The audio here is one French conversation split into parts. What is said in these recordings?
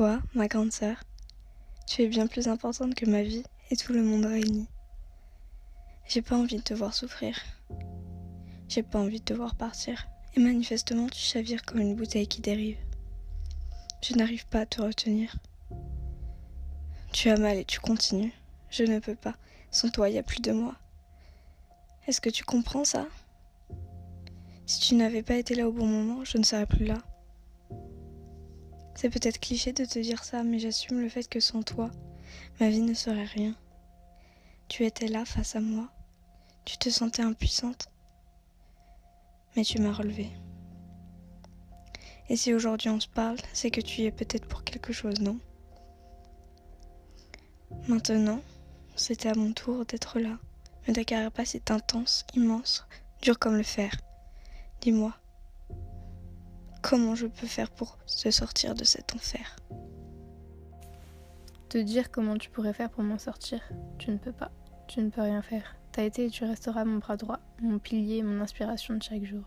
Toi, ma grande sœur, tu es bien plus importante que ma vie et tout le monde réuni. J'ai pas envie de te voir souffrir. J'ai pas envie de te voir partir. Et manifestement, tu chavires comme une bouteille qui dérive. Je n'arrive pas à te retenir. Tu as mal et tu continues. Je ne peux pas. Sans toi, il n'y a plus de moi. Est-ce que tu comprends ça? Si tu n'avais pas été là au bon moment, je ne serais plus là. C'est peut-être cliché de te dire ça, mais j'assume le fait que sans toi, ma vie ne serait rien. Tu étais là face à moi. Tu te sentais impuissante. Mais tu m'as relevée. Et si aujourd'hui on se parle, c'est que tu y es peut-être pour quelque chose, non? Maintenant, c'était à mon tour d'être là. Mais ta carapace est intense, immense, dure comme le fer. Dis-moi, comment je peux faire pour te sortir de cet enfer? Te dire comment tu pourrais faire pour m'en sortir, tu ne peux pas, tu ne peux rien faire. T'as été et tu resteras mon bras droit, mon pilier et mon inspiration de chaque jour.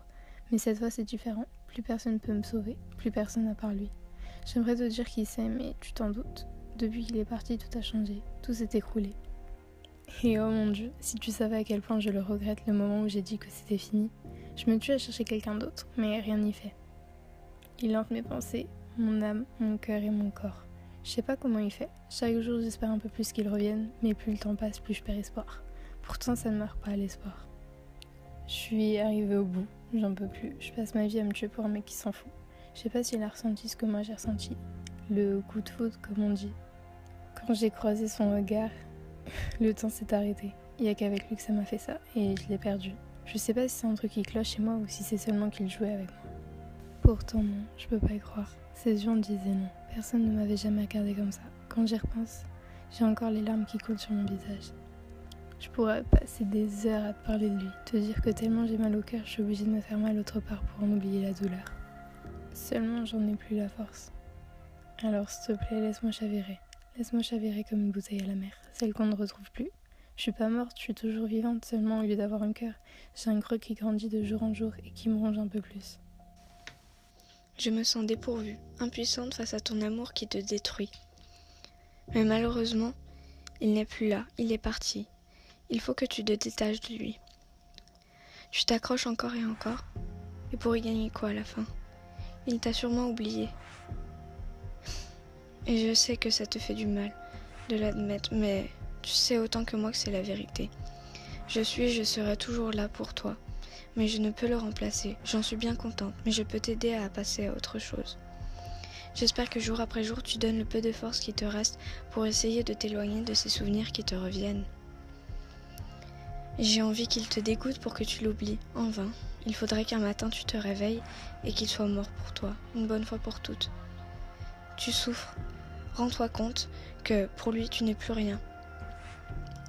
Mais cette fois c'est différent, plus personne ne peut me sauver, plus personne à part lui. J'aimerais te dire qui c'est, mais tu t'en doutes. Depuis qu'il est parti, tout a changé, tout s'est écroulé. Et oh mon Dieu, si tu savais à quel point je le regrette le moment où j'ai dit que c'était fini. Je me tue à chercher quelqu'un d'autre, mais rien n'y fait. Il hante mes pensées, mon âme, mon cœur et mon corps. Je sais pas comment il fait. Chaque jour, j'espère un peu plus qu'il revienne, mais plus le temps passe, plus je perds espoir. Pourtant, ça ne meurt pas, l'espoir. Je suis arrivée au bout, j'en peux plus. Je passe ma vie à me tuer pour un mec qui s'en fout. Je sais pas s'il a ressenti ce que moi j'ai ressenti. Le coup de foudre, comme on dit. Quand j'ai croisé son regard, le temps s'est arrêté. Il y a qu'avec lui que ça m'a fait ça, et je l'ai perdu. Je sais pas si c'est un truc qui cloche chez moi ou si c'est seulement qu'il jouait avec moi. Pourtant non, je peux pas y croire. Ses yeux en disaient non. Personne ne m'avait jamais regardé comme ça. Quand j'y repense, j'ai encore les larmes qui coulent sur mon visage. Je pourrais passer des heures à te parler de lui, te dire que tellement j'ai mal au cœur, je suis obligée de me faire mal autre part pour en oublier la douleur. Seulement j'en ai plus la force. Alors s'il te plaît, laisse-moi chavirer. Laisse-moi chavirer comme une bouteille à la mer, celle qu'on ne retrouve plus. Je suis pas morte, je suis toujours vivante, seulement au lieu d'avoir un cœur, j'ai un creux qui grandit de jour en jour et qui me ronge un peu plus. Je me sens dépourvue, impuissante face à ton amour qui te détruit. Mais malheureusement, il n'est plus là, il est parti. Il faut que tu te détaches de lui. Tu t'accroches encore et encore, et pour y gagner quoi à la fin? Il t'a sûrement oublié. Et je sais que ça te fait du mal de l'admettre, mais tu sais autant que moi que c'est la vérité. Je serai toujours là pour toi. Mais je ne peux le remplacer. J'en suis bien contente, mais je peux t'aider à passer à autre chose. J'espère que jour après jour, tu donnes le peu de force qui te reste pour essayer de t'éloigner de ces souvenirs qui te reviennent. J'ai envie qu'il te dégoûte pour que tu l'oublies, en vain. Il faudrait qu'un matin tu te réveilles et qu'il soit mort pour toi, une bonne fois pour toutes. Tu souffres. Rends-toi compte que pour lui, tu n'es plus rien.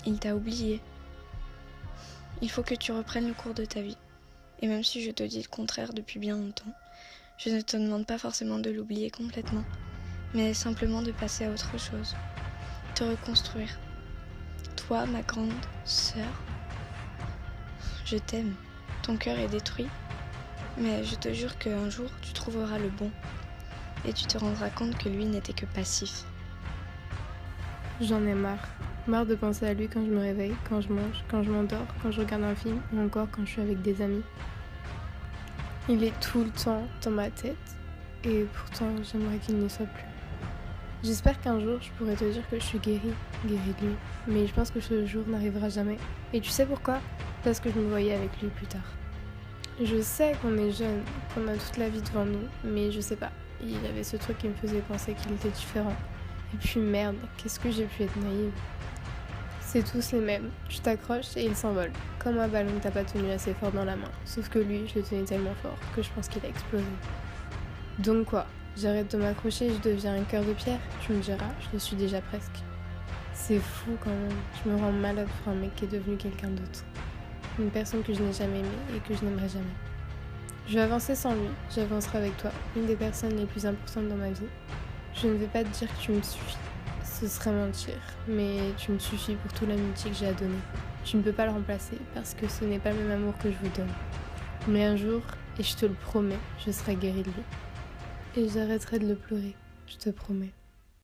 Il t'a oublié. Il faut que tu reprennes le cours de ta vie. Et même si je te dis le contraire depuis bien longtemps, je ne te demande pas forcément de l'oublier complètement, mais simplement de passer à autre chose, te reconstruire. Toi, ma grande sœur, je t'aime. Ton cœur est détruit, mais je te jure qu'un jour, tu trouveras le bon, et tu te rendras compte que lui n'était que passif. J'en ai marre. Marre de penser à lui quand je me réveille, quand je mange, quand je m'endors, quand je regarde un film ou encore quand je suis avec des amis. Il est tout le temps dans ma tête et pourtant j'aimerais qu'il n'y soit plus. J'espère qu'un jour je pourrai te dire que je suis guérie de lui, mais je pense que ce jour n'arrivera jamais. Et tu sais pourquoi? Parce que je me voyais avec lui plus tard. Je sais qu'on est jeune, qu'on a toute la vie devant nous, mais je sais pas. Il avait ce truc qui me faisait penser qu'il était différent. Et puis merde, qu'est-ce que j'ai pu être naïve. C'est tous les mêmes, tu t'accroches et ils s'envolent. Comme un ballon que t'as pas tenu assez fort dans la main. Sauf que lui, je le tenais tellement fort que je pense qu'il a explosé. Donc quoi? J'arrête de m'accrocher et je deviens un cœur de pierre? Tu me diras, je le suis déjà presque. C'est fou quand même, je me rends malade pour un mec qui est devenu quelqu'un d'autre. Une personne que je n'ai jamais aimée et que je n'aimerai jamais. Je vais avancer sans lui, j'avancerai avec toi, une des personnes les plus importantes dans ma vie. Je ne vais pas te dire que tu me suffis. Ce serait mentir, mais tu me suffis pour tout l'amitié que j'ai à donner. Tu ne peux pas le remplacer parce que ce n'est pas le même amour que je vous donne. Mais un jour, et je te le promets, je serai guérie de lui. Et j'arrêterai de le pleurer, je te promets.